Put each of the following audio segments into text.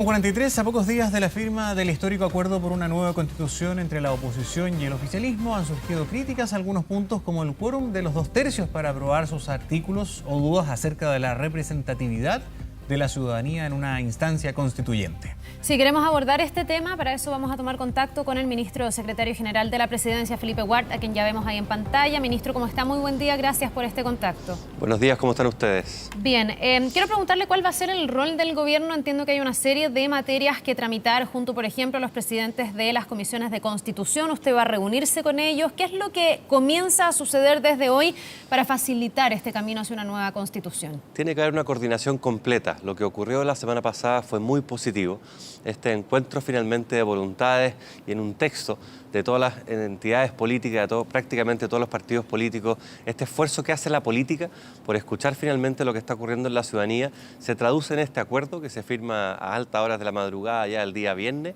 43, a pocos días de la firma del histórico acuerdo por una nueva constitución entre la oposición y el oficialismo, han surgido críticas a algunos puntos como el quórum de los 2/3 para aprobar sus artículos o dudas acerca de la representatividad de la ciudadanía en una instancia constituyente. Si queremos abordar este tema, para eso vamos a tomar contacto con el ministro secretario general de la Presidencia, Felipe Ward, a quien ya vemos ahí en pantalla. Ministro, ¿cómo está? Muy buen día, gracias por este contacto. Buenos días, ¿cómo están ustedes? Bien, quiero preguntarle cuál va a ser el rol del gobierno. Entiendo que hay una serie de materias que tramitar junto, por ejemplo, a los presidentes de las comisiones de Constitución. Usted va a reunirse con ellos. ¿Qué es lo que comienza a suceder desde hoy para facilitar este camino hacia una nueva Constitución? Tiene que haber una coordinación completa. Lo que ocurrió la semana pasada fue muy positivo. Este encuentro finalmente de voluntades y en un texto de todas las entidades políticas, prácticamente todos los partidos políticos, este esfuerzo que hace la política por escuchar finalmente lo que está ocurriendo en la ciudadanía, se traduce en este acuerdo que se firma a altas horas de la madrugada ya el día viernes.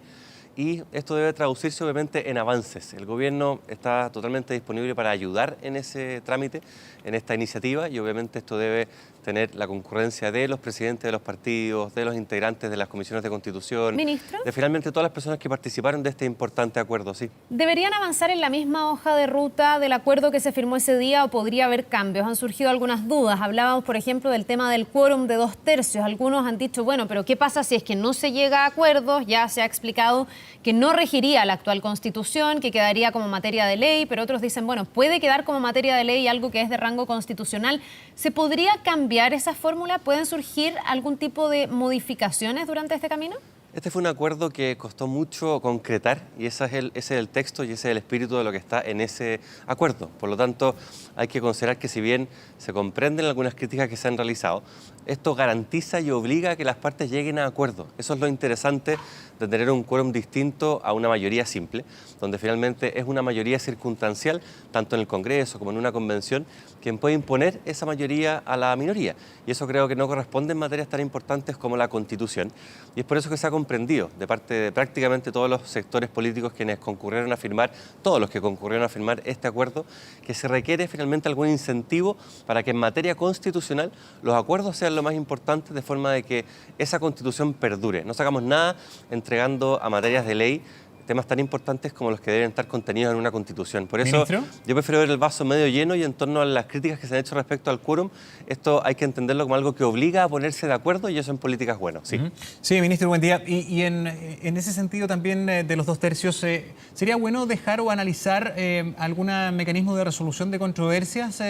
Y esto debe traducirse obviamente en avances. El gobierno está totalmente disponible para ayudar en ese trámite, en esta iniciativa, y obviamente esto debe tener la concurrencia de los presidentes de los partidos, de los integrantes de las comisiones de Constitución, ¿Ministro? de finalmente todas las personas que participaron de este importante acuerdo, sí. ¿Deberían avanzar en la misma hoja de ruta del acuerdo que se firmó ese día o podría haber cambios? Han surgido algunas dudas. Hablábamos, por ejemplo, del tema del quórum de 2/3. Algunos han dicho, bueno, pero ¿qué pasa si es que no se llega a acuerdos? Ya se ha explicado que no regiría la actual Constitución, que quedaría como materia de ley, pero otros dicen, bueno, puede quedar como materia de ley algo que es de rango constitucional. ¿Se podría cambiar esa fórmula? ¿Pueden surgir algún tipo de modificaciones durante este camino? Este fue un acuerdo que costó mucho concretar y ese es el texto y ese es el espíritu de lo que está en ese acuerdo. Por lo tanto, hay que considerar que si bien se comprenden algunas críticas que se han realizado, esto garantiza y obliga a que las partes lleguen a acuerdo. Eso es lo interesante de tener un quórum distinto a una mayoría simple, donde finalmente es una mayoría circunstancial, tanto en el Congreso como en una convención, quien puede imponer esa mayoría a la minoría. Y eso creo que no corresponde en materias tan importantes como la Constitución. Y es por eso que se ha comprendido de parte de prácticamente todos los sectores políticos quienes concurrieron a firmar, todos los que concurrieron a firmar este acuerdo, que se requiere finalmente algún incentivo para que en materia constitucional los acuerdos sean lo más importante, de forma de que esa Constitución perdure. No sacamos nada entregando a materias de ley temas tan importantes como los que deben estar contenidos en una Constitución. Por eso, ¿Ministro? yo prefiero ver el vaso medio lleno, y en torno a las críticas que se han hecho respecto al quórum, esto hay que entenderlo como algo que obliga a ponerse de acuerdo, y eso en política es bueno, sí. Sí, ministro, buen día. Y en ese sentido también de los 2/3, ¿sería bueno dejar o analizar algún mecanismo de resolución de controversias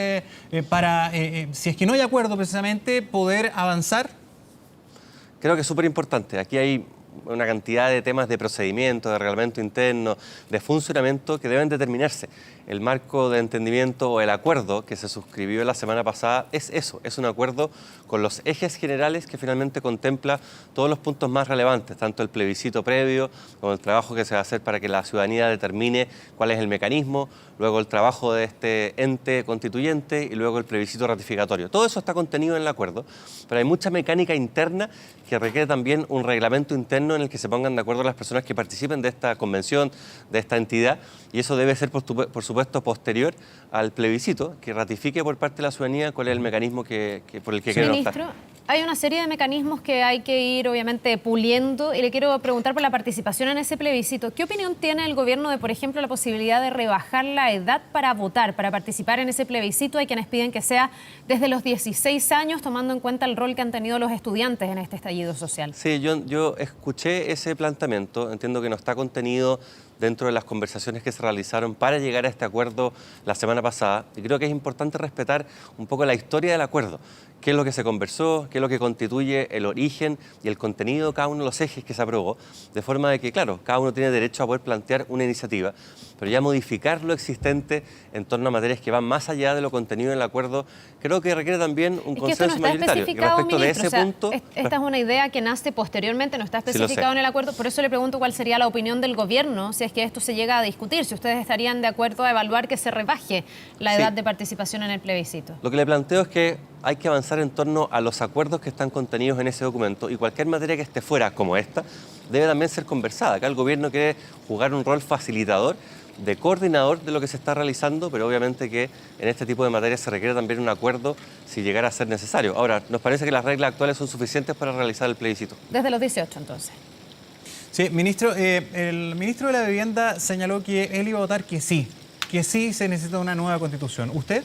para, si es que no hay acuerdo precisamente, poder avanzar? Creo que es súper importante. Aquí hay una cantidad de temas de procedimiento, de reglamento interno, de funcionamiento que deben determinarse. El marco de entendimiento o el acuerdo que se suscribió la semana pasada es eso, es un acuerdo con los ejes generales que finalmente contempla todos los puntos más relevantes, tanto el plebiscito previo como el trabajo que se va a hacer para que la ciudadanía determine cuál es el mecanismo, luego el trabajo de este ente constituyente y luego el plebiscito ratificatorio. Todo eso está contenido en el acuerdo, pero hay mucha mecánica interna que requiere también un reglamento interno en el que se pongan de acuerdo las personas que participen de esta convención, de esta entidad, y eso debe ser, por supuesto, posterior al plebiscito, que ratifique por parte de la ciudadanía cuál es el mecanismo por el que quieren optar. Ministro, hay una serie de mecanismos que hay que ir, obviamente, puliendo, y le quiero preguntar por la participación en ese plebiscito. ¿Qué opinión tiene el gobierno de, por ejemplo, la posibilidad de rebajar la edad para votar, para participar en ese plebiscito? Hay quienes piden que sea desde los 16 años, tomando en cuenta el rol que han tenido los estudiantes en este estallido social. Sí, yo escuché ese planteamiento, entiendo que no está contenido dentro de las conversaciones que se realizaron para llegar a este acuerdo la semana pasada, y creo que es importante respetar un poco la historia del acuerdo, qué es lo que se conversó, qué es lo que constituye el origen y el contenido de cada uno de los ejes que se aprobó, de forma de que, claro, cada uno tiene derecho a poder plantear una iniciativa, pero ya modificar lo existente en torno a materias que van más allá de lo contenido en el acuerdo, creo que requiere también un consenso mayoritario. Y respecto de ese punto, esta es una idea que nace posteriormente, no está especificado en el acuerdo, por eso le pregunto cuál sería la opinión del gobierno, si es que esto se llega a discutir, si ustedes estarían de acuerdo a evaluar que se rebaje la edad de participación en el plebiscito. Lo que le planteo es que hay que avanzar en torno a los acuerdos que están contenidos en ese documento, y cualquier materia que esté fuera, como esta, debe también ser conversada. Acá el gobierno quiere jugar un rol facilitador de coordinador de lo que se está realizando, pero obviamente que en este tipo de materias se requiere también un acuerdo si llegara a ser necesario. Ahora, nos parece que las reglas actuales son suficientes para realizar el plebiscito. Desde los 18, entonces. Sí, ministro, el ministro de la Vivienda señaló que él iba a votar que sí se necesita una nueva constitución. ¿Usted?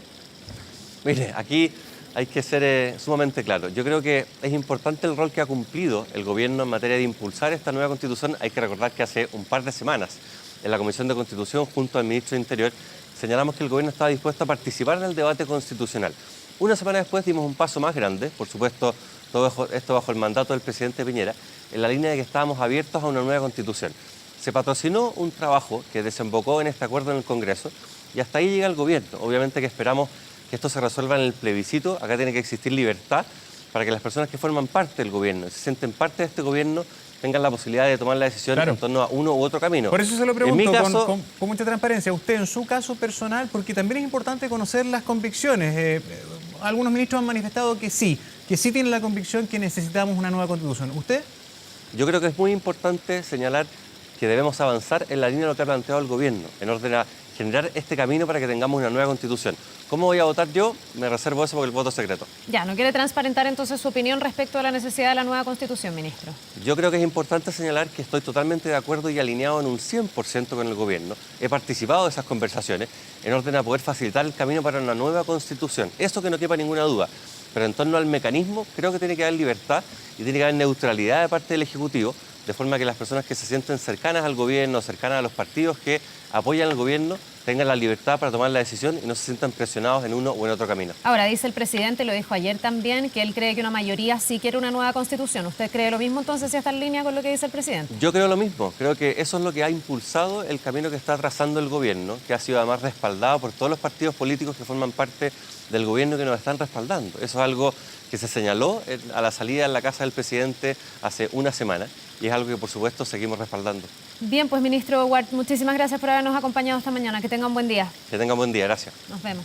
Mire, aquí hay que ser sumamente claro. Yo creo que es importante el rol que ha cumplido el gobierno en materia de impulsar esta nueva constitución. Hay que recordar que hace un par de semanas en la Comisión de Constitución, junto al ministro de Interior, señalamos que el gobierno estaba dispuesto a participar en el debate constitucional. Una semana después dimos un paso más grande, por supuesto, todo esto bajo el mandato del presidente Piñera, en la línea de que estábamos abiertos a una nueva constitución. Se patrocinó un trabajo que desembocó en este acuerdo en el Congreso y hasta ahí llega el gobierno. Obviamente que esperamos que esto se resuelva en el plebiscito. Acá tiene que existir libertad para que las personas que forman parte del gobierno y se sienten parte de este gobierno tengan la posibilidad de tomar la decisión en torno a uno u otro camino. Por eso se lo pregunto en mi caso, con mucha transparencia. Usted, en su caso personal, porque también es importante conocer las convicciones. Algunos ministros han manifestado que sí tienen la convicción que necesitamos una nueva constitución. ¿Usted? Yo creo que es muy importante señalar que debemos avanzar en la línea de lo que ha planteado el gobierno, en orden a generar este camino para que tengamos una nueva constitución. ¿Cómo voy a votar yo? Me reservo eso porque el voto es secreto. Ya, ¿no quiere transparentar entonces su opinión respecto a la necesidad de la nueva constitución, ministro? Yo creo que es importante señalar que estoy totalmente de acuerdo y alineado en un 100% con el gobierno. He participado de esas conversaciones en orden a poder facilitar el camino para una nueva constitución. Eso que no quepa ninguna duda. Pero en torno al mecanismo, creo que tiene que haber libertad y tiene que haber neutralidad de parte del Ejecutivo, de forma que las personas que se sienten cercanas al gobierno, cercanas a los partidos que apoyan al gobierno, tengan la libertad para tomar la decisión y no se sientan presionados en uno o en otro camino. Ahora, dice el presidente, lo dijo ayer también, que él cree que una mayoría sí quiere una nueva constitución. ¿Usted cree lo mismo entonces, si está en línea con lo que dice el presidente? Yo creo lo mismo. Creo que eso es lo que ha impulsado el camino que está trazando el gobierno, que ha sido además respaldado por todos los partidos políticos que forman parte del gobierno que nos están respaldando. Eso es algo que se señaló a la salida en la casa del presidente hace una semana y es algo que por supuesto seguimos respaldando. Bien, pues ministro Ward, muchísimas gracias por habernos acompañado esta mañana. Que tenga un buen día. Que tengan buen día, gracias. Nos vemos.